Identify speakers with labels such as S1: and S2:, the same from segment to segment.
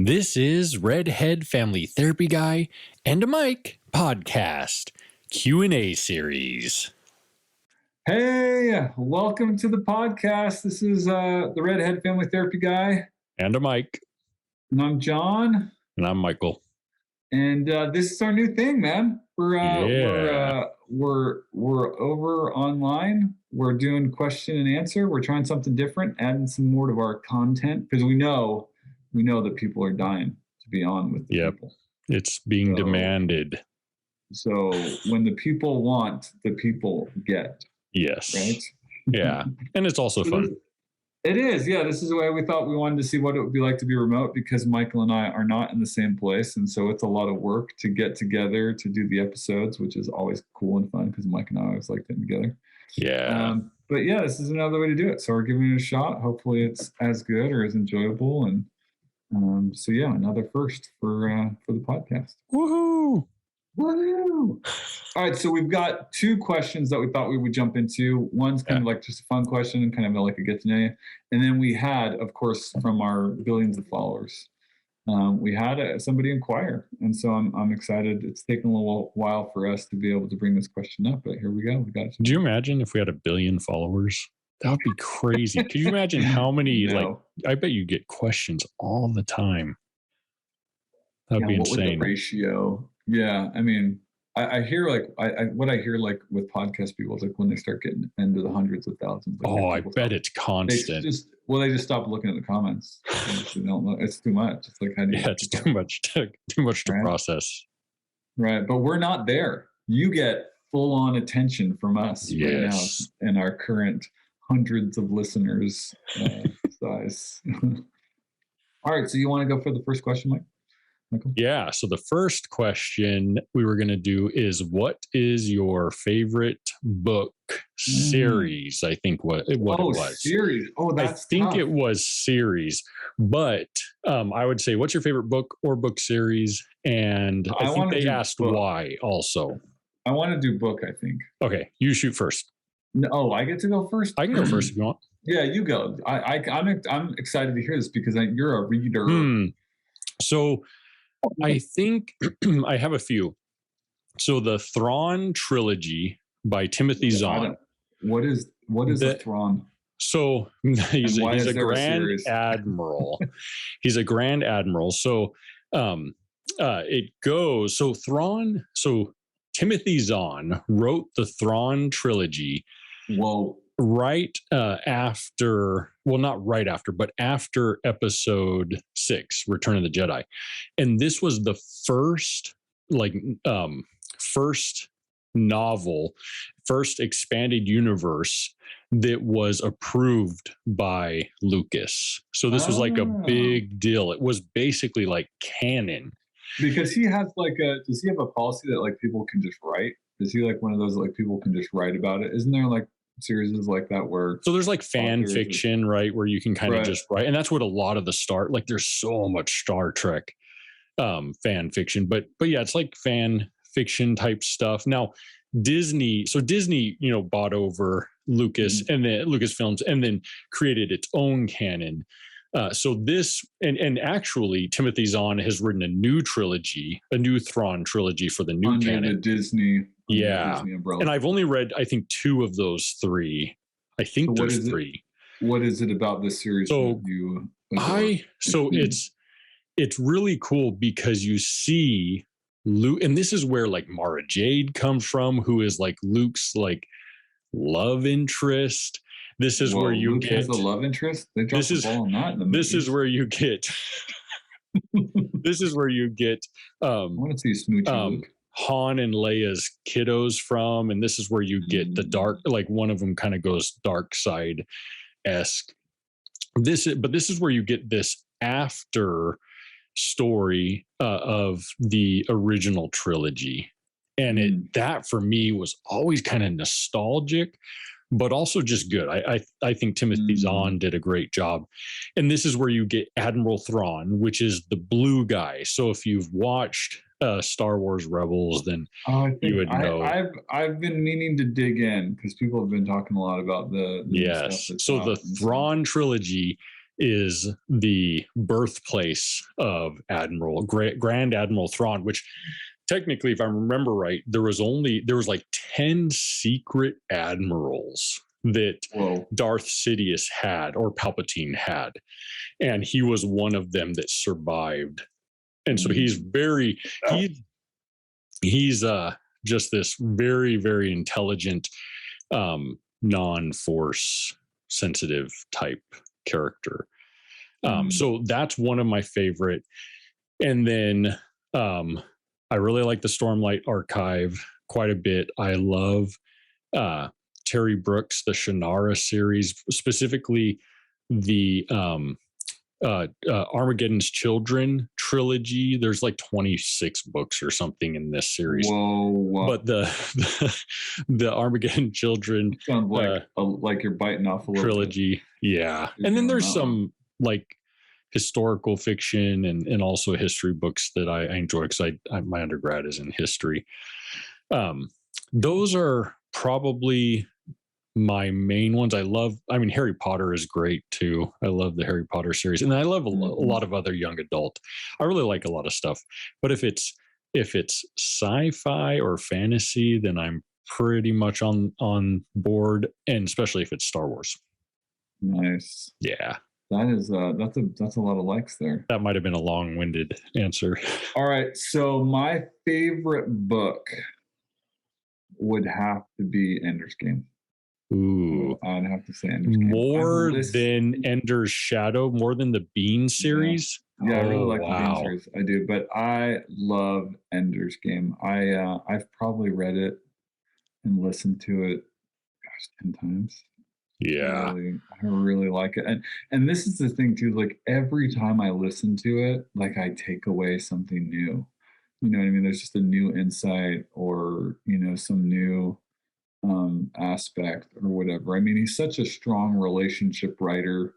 S1: This is Redhead Family Therapy Guy and a Mike podcast Q&A series.
S2: Hey, welcome to the podcast. This is the Redhead Family Therapy Guy.
S1: And a Mike.
S2: And I'm John.
S1: And I'm Michael.
S2: And this is our new thing, man. We're over online. We're doing question and answer. We're trying something different, adding some more to our content because we know that people are dying to be on with the people.
S1: It's being demanded.
S2: So when the people want, the people get.
S1: Yes.
S2: Right?
S1: Yeah. And it's also fun.
S2: It is. Yeah. This is the way we thought we wanted to see what it would be like to be remote because Michael and I are not in the same place. And so it's a lot of work to get together to do the episodes, which is always cool and fun because Mike and I always like getting together.
S1: Yeah.
S2: But yeah, this is another way to do it. So we're giving it a shot. Hopefully it's as good or as enjoyable. And so yeah, another first for the podcast.
S1: Woohoo!
S2: Woo! All right, so we've got two questions that we thought we would jump into. One's kind of like just a fun question and kind of like a get to know you. And then we had, of course, from our billions of followers, we had somebody inquire. And so I'm excited. It's taken a little while for us to be able to bring this question up, but here we go. We got it.
S1: Do you imagine if we had 1 billion followers? That would be crazy. Could you imagine how many, I bet you get questions all the time. That would be insane.
S2: What would the ratio? Yeah, I mean, I hear what I hear with podcast people is when they start getting into the hundreds of thousands.
S1: I bet it's constant.
S2: They just stop looking at the comments. They don't know. It's too much. It's how do you?
S1: Yeah, it's too much to process.
S2: Right, but we're not there. You get full on attention from us right now in our current hundreds of listeners size. All right, so you want to go for the first question, Mike? Michael? Yeah,
S1: so the first question we were going to do is, what is your favorite book series? I think what it was.
S2: Series. Oh, that's
S1: I think
S2: tough.
S1: it was series, but I would say, what's your favorite book or book series? And I think they asked why also.
S2: I want to do book, I think.
S1: Okay, you shoot first.
S2: No, I get to go first?
S1: I can go first if you want.
S2: Yeah, you go. I'm excited to hear this because you're a reader.
S1: So I think I have a few. So the Thrawn Trilogy by Timothy Zahn.
S2: What is a Thrawn?
S1: So he's a Grand Admiral. He's a Grand Admiral. So it goes. So Thrawn. So Timothy Zahn wrote the Thrawn Trilogy.
S2: Whoa.
S1: Not right after, but after episode 6, Return of the Jedi. And this was the first novel, first expanded universe that was approved by Lucas. So this was like a big deal. It was basically like canon.
S2: Because he has does he have a policy that people can just write? Is he one of those people can just write about it? Isn't there series like that where
S1: there's fan fiction, right, where you can kind of just write, and that's what a lot of the there's so much Star Trek fan fiction, but yeah, it's fan fiction type stuff. Now Disney bought over Lucas and then Lucasfilms and then created its own canon. So this and actually Timothy Zahn has written a new Thrawn trilogy for the new canon.
S2: The Disney.
S1: Yeah, and I've only read, I think, 2 of those 3. I think there's 3.
S2: What is it about this series?
S1: It's really cool because you see Luke, and this is where Mara Jade comes from, who is Luke's love interest. This is where you
S2: Luke has a love interest. They dropped the ball on that in the movie.
S1: This is where you get. This is where you get.
S2: I want to see smoochy Luke.
S1: Han and Leia's kiddos from, and this is where you get the dark, one of them kind of goes dark side-esque. This is where you get this after story of the original trilogy, and that for me was always kind of nostalgic, but also just good. I think Timothy Zahn did a great job, and this is where you get Admiral Thrawn, which is the blue guy. So if you've watched Star Wars Rebels, then you would know.
S2: I've been meaning to dig in because people have been talking a lot about the
S1: yes. So the Thrawn trilogy is the birthplace of Grand Admiral Thrawn, which technically, if I remember right, there was like 10 secret admirals that
S2: Whoa.
S1: Darth Sidious had, or Palpatine had, and he was one of them that survived. And so he's just this very, very intelligent, non-force sensitive type character. So that's one of my favorite. And then I really like the Stormlight Archive quite a bit. I love Terry Brooks, the Shannara series, specifically the Armageddon's Children trilogy. There's like 26 books or something in this series.
S2: Whoa.
S1: But the Armageddon Children
S2: sounds like you're biting off a little
S1: trilogy.
S2: Bit.
S1: Yeah. And then there's some like historical fiction and also history books that I enjoy, because my undergrad is in history. Those are probably my main ones. Harry Potter is great too. I love the Harry Potter series, and I love a lot of other young adult. I really like a lot of stuff. But if it's sci-fi or fantasy, then I'm pretty much on board, and especially if it's Star Wars.
S2: Nice.
S1: Yeah.
S2: That is that's a lot of likes there.
S1: That might have been a long-winded answer.
S2: All right. So my favorite book would have to be Ender's Game.
S1: Ooh.
S2: I'd have to say Ender's Game.
S1: More than Ender's Shadow, more than the Bean series?
S2: Yeah, I really like the Bean series. I do, but I love Ender's Game. I've probably read it and listened to it 10 times.
S1: Yeah.
S2: I really like it. And this is the thing too, like every time I listen to it, like I take away something new. You know what I mean? There's just a new insight, or, some new aspect or whatever. I mean, he's such a strong relationship writer,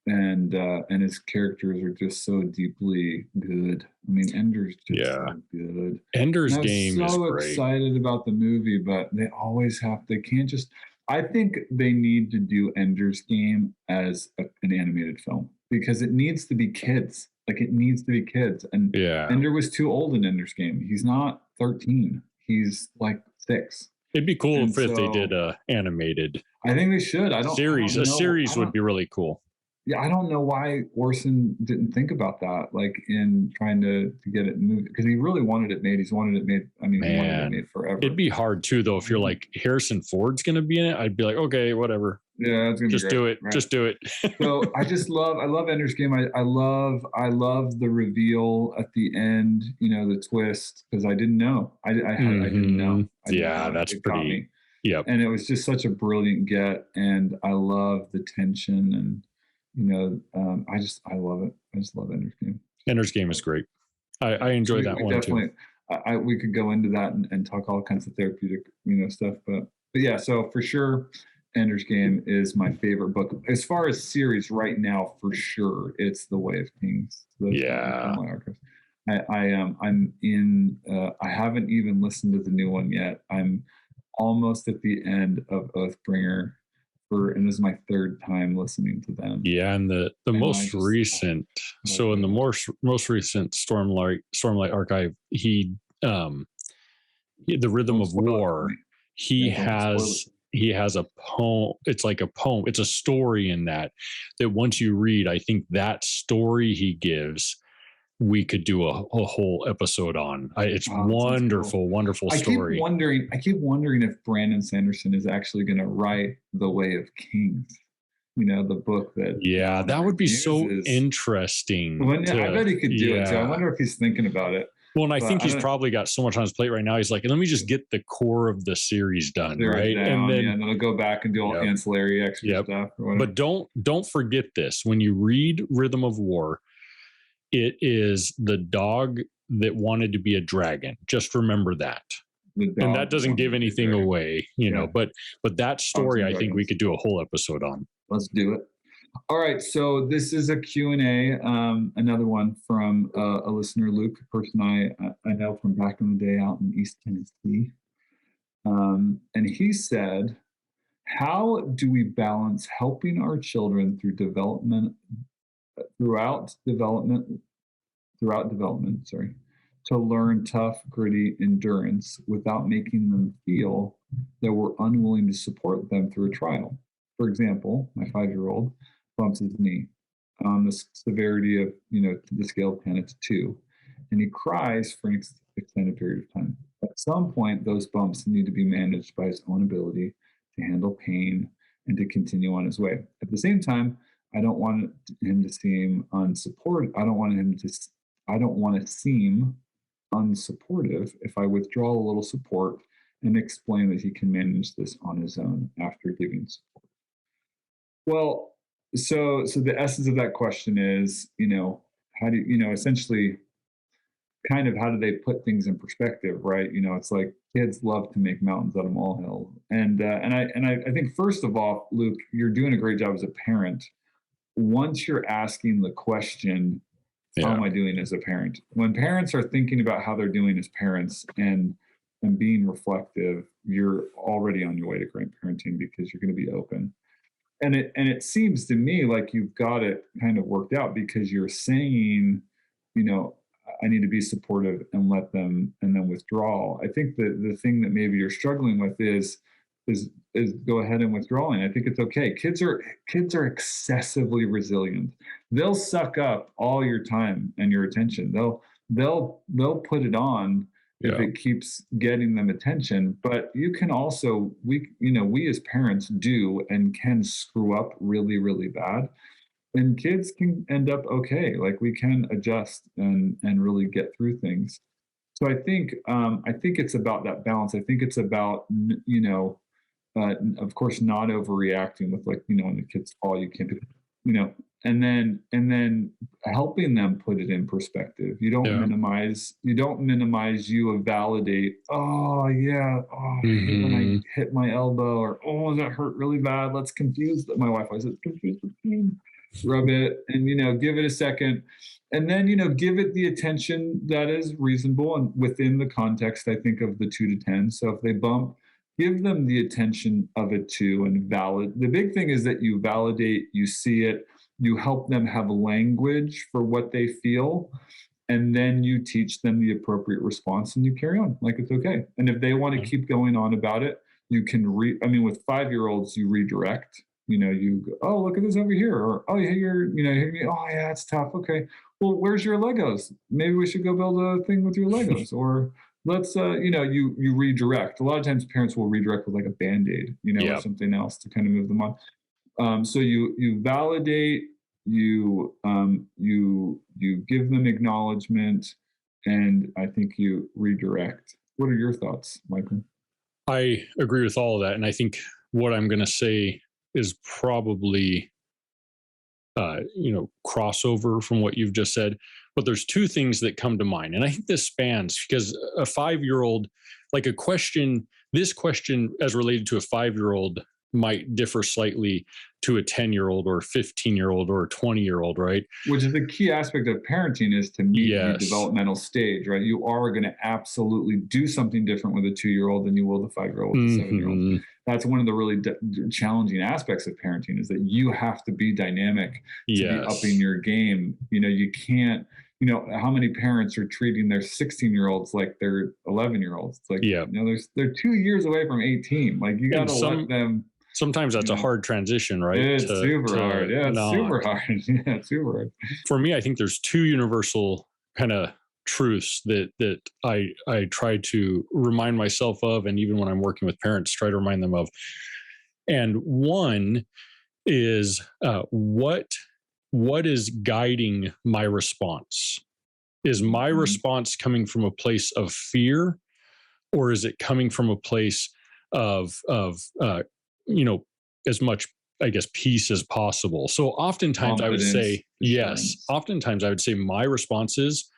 S2: and his characters are just so deeply good. I mean, Ender's just so good.
S1: Ender's Game is great.
S2: I'm so excited about the movie, but they can't just. I think they need to do Ender's Game as an animated film, because it needs to be kids. Like, it needs to be kids. And Ender was too old in Ender's Game. He's not 13. He's like 6.
S1: It'd be cool if they did a animated.
S2: I think they should. A
S1: series would be really cool.
S2: Yeah, I don't know why Orson didn't think about that, like in trying to get it moved, because he really wanted it made. He wanted it made. I mean, he wanted it made forever.
S1: It'd be hard too, though, if you're like Harrison Ford's going to be in it. I'd be like, okay, whatever.
S2: Yeah, it's gonna
S1: just do it. Right. Just do it.
S2: So I love Ender's Game. I love the reveal at the end. The twist, because I didn't know. I didn't know.
S1: That's pretty. Yep.
S2: And it was just such a brilliant get, and I love the tension, and I love it. I just love Ender's Game.
S1: Ender's Game is great. I enjoy that one too.
S2: We could go into that and talk all kinds of therapeutic, stuff. But yeah, so for sure, Ender's Game is my favorite book. As far as series right now, for sure, it's The Way of Kings. I'm in. I haven't even listened to the new one yet. I'm almost at the end of Oathbringer. And this is my 3rd time listening to them.
S1: Yeah, and the most recent. So in the most recent Stormlight Archive, the Rhythm of War. He has a poem. It's like a poem. It's a story in that once you read, I think that story he gives, we could do a whole episode on. It's wonderful, wonderful story.
S2: I keep wondering if Brandon Sanderson is actually going to write The Way of Kings. The book that.
S1: Yeah, that would be so interesting.
S2: I bet he could do it. So I wonder if he's thinking about it.
S1: Well, and I think he's probably got so much on his plate right now. He's like, let me just get the core of the series done, right?
S2: And then I'll go back and do all ancillary extra stuff. Or
S1: but don't forget this. When you read Rhythm of War, it is the dog that wanted to be a dragon. Just remember that. And that doesn't give anything away, but that story, I think we could do a whole episode on.
S2: Let's do it. All right. So this is a Q&A, another one from a listener, Luke, a person I know from back in the day out in East Tennessee. And he said, how do we balance helping our children through throughout development, sorry, to learn tough, gritty endurance without making them feel that we're unwilling to support them through a trial. For example, my 5-year-old bumps his knee on the severity of, the scale of 10, it's 2, and he cries for an extended period of time. At some point, those bumps need to be managed by his own ability to handle pain and to continue on his way. At the same time, I don't want him to seem unsupported. I don't want to seem unsupportive if I withdraw a little support and explain that he can manage this on his own after giving support. Well, so the essence of that question is, how do essentially kind of how do they put things in perspective, right? It's like kids love to make mountains out of molehill, and I think first of all, Luke, you're doing a great job as a parent. Once you're asking the question, how am I doing as a parent? When parents are thinking about how they're doing as parents and being reflective, you're already on your way to great parenting because you're going to be open. And it seems to me like you've got it kind of worked out because you're saying, I need to be supportive and let them and then withdraw. I think that the thing that maybe you're struggling with is go ahead and withdrawing. I think it's okay. Kids are excessively resilient. They'll suck up all your time and your attention. They'll put it on if it keeps getting them attention. But you can also we as parents do and can screw up really, really bad. And kids can end up okay. Like we can adjust and really get through things. So I think it's about that balance. I think it's about of course not overreacting with when the kids fall, you can't do, and then helping them put it in perspective. You don't minimize. You validate. Oh yeah. Oh, when I hit my elbow, or oh, that hurt really bad. Let's confuse that. My wife always says confuse the pain. Rub it and give it a second, and then give it the attention that is reasonable and within the context, I think, of the 2 to 10. So if they bump, give them the attention of a 2 and the big thing is that you validate, you see it, you help them have language for what they feel, and then you teach them the appropriate response and you carry on like it's okay. And if they want to keep going on about it, you can with 5-year-olds, you redirect. You go, oh, look at this over here, or oh yeah, oh yeah, it's tough. Okay, well, where's your Legos? Maybe we should go build a thing with your Legos, or let's, you redirect. A lot of times, parents will redirect with like a Band-Aid, or something else to kind of move them on. So you validate, you give them acknowledgement, and I think you redirect. What are your thoughts, Michael?
S1: I agree with all of that, and I think what I'm going to say is probably crossover from what you've just said, but there's 2 things that come to mind, and I think this spans because a 5-year-old, like this question as related to a 5-year-old might differ slightly to a 10-year-old or a 15-year-old or a 20-year-old, right?
S2: Which is the key aspect of parenting, is to meet the developmental stage, right? You are going to absolutely do something different with a 2-year-old than you will the 5-year-old or the 7-year-old. That's one of the really challenging aspects of parenting, is that you have to be dynamic to be upping your game. You can't, how many parents are treating their 16-year-olds like they're 11-year-olds? It's like, they're 2 years away from 18. Like you got to let them.
S1: Sometimes that's a hard transition, right?
S2: It's super hard. Yeah, it's super hard. Yeah, it's super hard.
S1: For me, I think there's 2 universal kind of truths that I try to remind myself of, and even when I'm working with parents, try to remind them of. And one is what is guiding my response? Is my response coming from a place of fear, or is it coming from a place of as much, I guess, peace as possible? So oftentimes I would say Oftentimes I would say my responses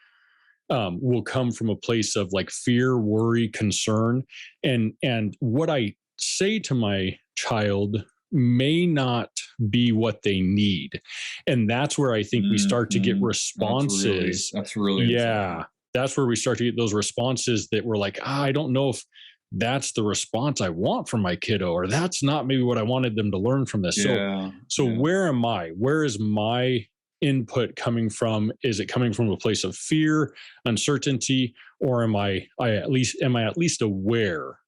S1: will come from a place of like fear, worry, concern, and what I say to my child may not be what they need, and that's where I think we start to get responses.
S2: That's really
S1: that's where we start to get those responses that we're like, I don't know if that's the response I want from my kiddo, or that's not maybe what I wanted them to learn from this. So where am I? Where is my input coming from? Is it coming from a place of fear, uncertainty, or am I at least aware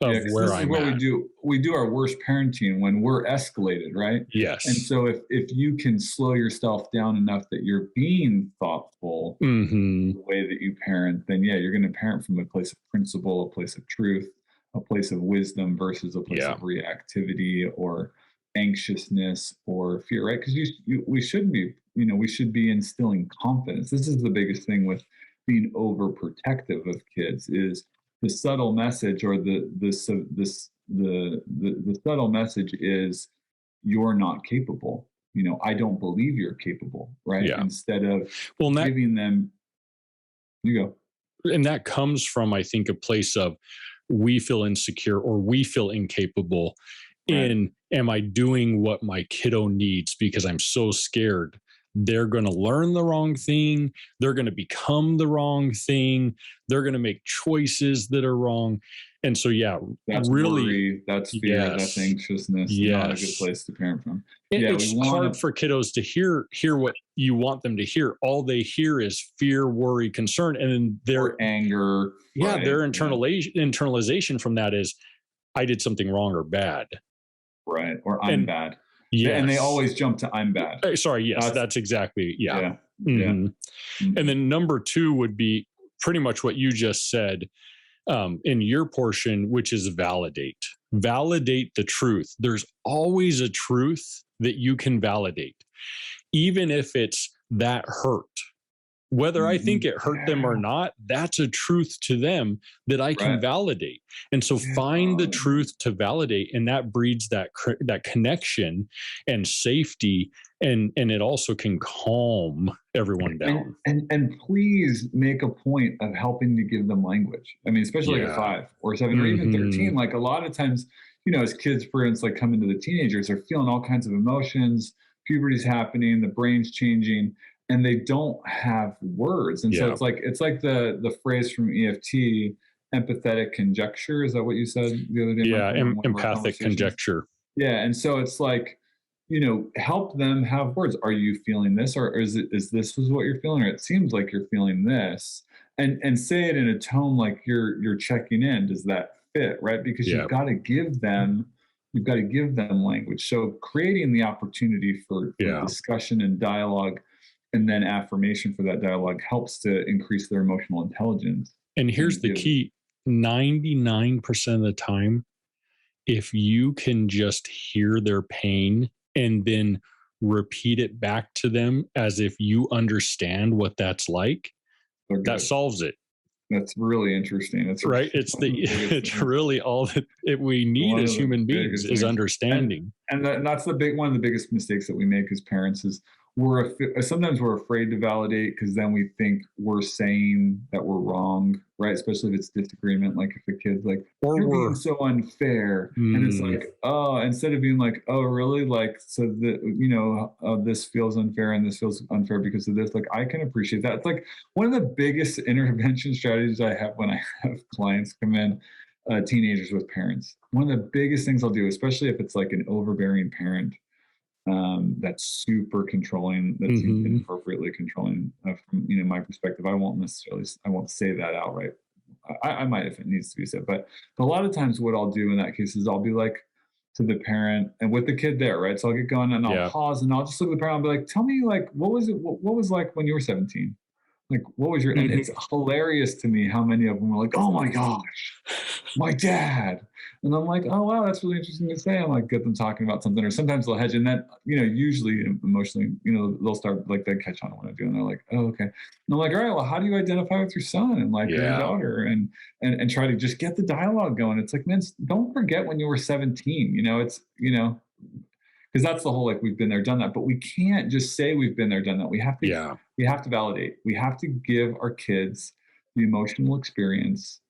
S1: of
S2: Yeah, because
S1: where
S2: this is
S1: I'm
S2: what we
S1: at?
S2: do. We do our worst parenting when we're escalated, right? And
S1: Yes.
S2: so if you can slow yourself down enough that you're being thoughtful
S1: Hmm.
S2: the way that you parent, then yeah, you're going to parent from a place of principle, a place of truth, a place of wisdom versus a place
S1: Yeah.
S2: of reactivity or anxiousness or fear, right? Because we should be, we should be instilling confidence. This is the biggest thing with being overprotective of kids is the subtle message or the subtle message is you're not capable. I don't believe you're capable, right?
S1: Yeah.
S2: Instead of
S1: Well,
S2: giving them, you go.
S1: and that comes from, I think, a place of we feel insecure or we feel incapable
S2: Right.
S1: in, am I doing what my kiddo needs because I'm so scared they're going to learn the wrong thing, they're going to become the wrong thing, they're going to make choices that are wrong. And so yeah,
S2: That's
S1: really,
S2: worry, that's fear, that's
S1: yes,
S2: anxiousness, not a good
S1: yes,
S2: place to parent from. Yeah, we
S1: it's
S2: want
S1: hard
S2: to,
S1: for kiddos to hear what you want them to hear. All they hear is fear, worry, concern, and then
S2: or anger,
S1: their
S2: right? Yeah,
S1: internalization from that is, I did something wrong or bad.
S2: right. Or I'm
S1: And
S2: bad. And they
S1: yes,
S2: always jump to I'm bad.
S1: sorry, yes,
S2: That's,
S1: that's exactly, yeah.
S2: yeah, yeah.
S1: Hmm. And
S2: Mhm.
S1: then number two would be pretty much what you just said, in your portion, which is validate the truth. There's always a truth that you can validate, even if it's that hurt. Whether I think
S2: Mhm.
S1: it hurt them or
S2: Yeah,
S1: not, that's a truth to them that I can
S2: right.
S1: validate. And so
S2: Yeah.
S1: find the truth to validate, and that breeds that connection and safety, and it also can calm everyone
S2: and
S1: down.
S2: and and please make a point of helping to give them language. I mean, especially like at
S1: Yeah.
S2: 5 or 7 or even
S1: Hmm.
S2: 13. Like a lot of times, as kids, for instance, like come into the teenagers, they're feeling all kinds of emotions, puberty's happening, the brain's changing, and they don't have words. And so
S1: Yeah.
S2: it's like the phrase from EFT, empathetic conjecture. Is that what you said the other day,
S1: Yeah.
S2: Michael, in one of our
S1: Empathic
S2: conversations?
S1: conjecture.
S2: Yeah, and so it's like, help them have words. Are you feeling this, or is this was what you're feeling, or it seems like you're feeling this, and say it in a tone like you're checking in. Does that fit, right? Because
S1: Yeah.
S2: you've got to give them language. So creating the opportunity for
S1: Yeah.
S2: discussion and dialogue, and then affirmation for that dialogue helps to increase their emotional intelligence
S1: And here's
S2: and
S1: the
S2: give.
S1: key: 99% of the time, if you can just hear their pain and then repeat it back to them as if you understand what that's like,
S2: They're
S1: that
S2: good.
S1: solves it.
S2: That's really interesting. That's
S1: Right?
S2: one of the biggest
S1: It's
S2: things.
S1: really all that we need
S2: One
S1: as
S2: of the
S1: human beings
S2: biggest
S1: is
S2: things, and
S1: understanding.
S2: that's the big one of the biggest mistakes that we make as parents is sometimes we're afraid to validate because then we think we're saying that we're wrong, right? Especially if it's disagreement, like if a kid's like,
S1: Or
S2: "You're being
S1: we're
S2: so unfair," and it's
S1: mm,
S2: like, "Oh," instead of being like, "Oh, really?" Like, so that this feels unfair and this feels unfair because of this. Like, I can appreciate that. It's like one of the biggest intervention strategies I have when I have clients come in, teenagers with parents. One of the biggest things I'll do, especially if it's like an overbearing parent, that's super controlling, that seems
S1: mhm,
S2: inappropriately controlling, from my perspective. I won't say that outright. I might if it needs to be said, but a lot of times what I'll do in that case is I'll be like to the parent and with the kid there, right? So I'll get going and I'll
S1: yeah,
S2: pause and I'll just look at the parent. I'll be like, "Tell me, like, what was like when you were 17? Like, what was your?" And
S1: mhm.
S2: it's hilarious to me how many of them are like, "Oh my gosh, my dad." And I'm like, "Oh wow, that's really interesting to say." I'm like, get them talking about something, or sometimes they'll hedge, and then usually emotionally, they'll start like they catch on to what I do, and they're like, "Oh okay." And I'm like, "All right, well, how do you identify with your son and like or your
S1: Yeah.
S2: daughter?" And try to just get the dialogue going. It's like, man, don't forget when you were 17. It's because that's the whole like we've been there, done that. But we can't just say we've been there, done that.
S1: Yeah.
S2: We have to validate. We have to give our kids the emotional experience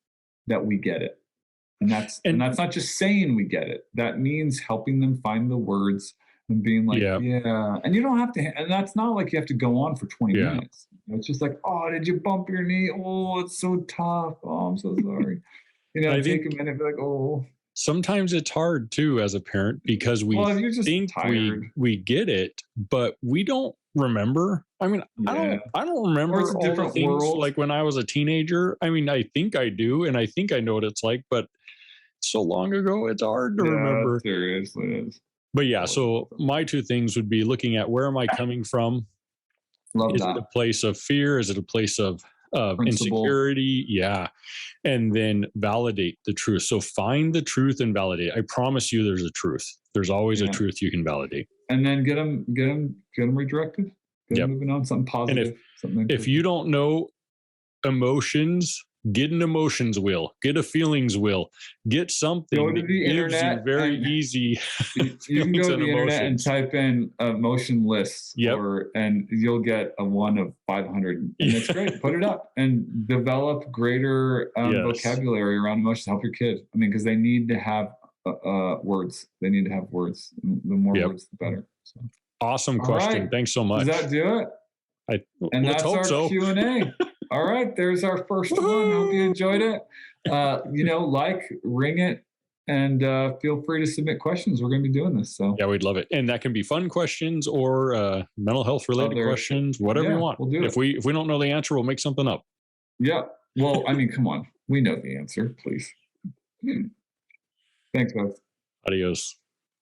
S2: that we get it. And
S1: And
S2: that's not just saying we get it. That means helping them find the words and being like,
S1: yeah,
S2: yeah. And you don't have to, and that's not like you have to go on for 20
S1: yeah.
S2: minutes. It's just like, oh, did you bump your knee? Oh, it's so tough. Oh, I'm so sorry.
S1: I
S2: Take a
S1: think
S2: minute, be like, oh,
S1: sometimes it's hard too as a parent because we
S2: well, if you're just
S1: think we
S2: tired.
S1: we get it, but we don't remember. I mean,
S2: Yeah.
S1: I don't
S2: Or it's
S1: remember
S2: a
S1: all the
S2: different
S1: things
S2: world.
S1: like when I was a teenager. I mean, I think I do, and I think I know what it's like, but so long ago, it's hard to
S2: Yeah,
S1: remember.
S2: seriously it is.
S1: But yeah,
S2: Totally
S1: so
S2: different.
S1: my two things would be looking at where am I coming from?
S2: Love
S1: Is it a
S2: that.
S1: place of fear? Is it a place of
S2: Principle.
S1: insecurity? Yeah. And then validate the truth. So find the truth and validate. I promise you there's a truth. There's always a
S2: Yeah.
S1: truth you can validate.
S2: And then get them redirected. Get them
S1: Yep.
S2: moving on, something
S1: And
S2: positive, something
S1: if you don't know emotions, get an emotions wheel, get a feelings wheel, get
S2: go
S1: something
S2: to
S1: that
S2: the
S1: gives you
S2: internet
S1: very
S2: and
S1: easy
S2: you can
S1: feelings
S2: go to
S1: and
S2: the internet and
S1: emotions.
S2: type in emotion lists
S1: Yep.
S2: and you'll get a one of 500 and that's great. Put it up and develop greater
S1: Yes.
S2: vocabulary around emotions. Help your kid. I mean, because they need to have words. They need to have words. The more
S1: Yep.
S2: words, the better. So,
S1: Awesome
S2: all
S1: question.
S2: right.
S1: Thanks so
S2: Does
S1: much.
S2: that do it?
S1: I
S2: And
S1: let's
S2: that's
S1: hope
S2: our
S1: so.
S2: Q&A. All right, there's our first one. Hope you enjoyed it. Ring it, and feel free to submit questions. We're going to be doing this. So
S1: Yeah, we'd love it. And that can be fun questions or mental health related questions, whatever you want.
S2: we'll do it.
S1: If we don't know the answer, we'll make something up.
S2: Yeah. Well, I mean, come on. We know the answer, please. Thanks, guys.
S1: Adios.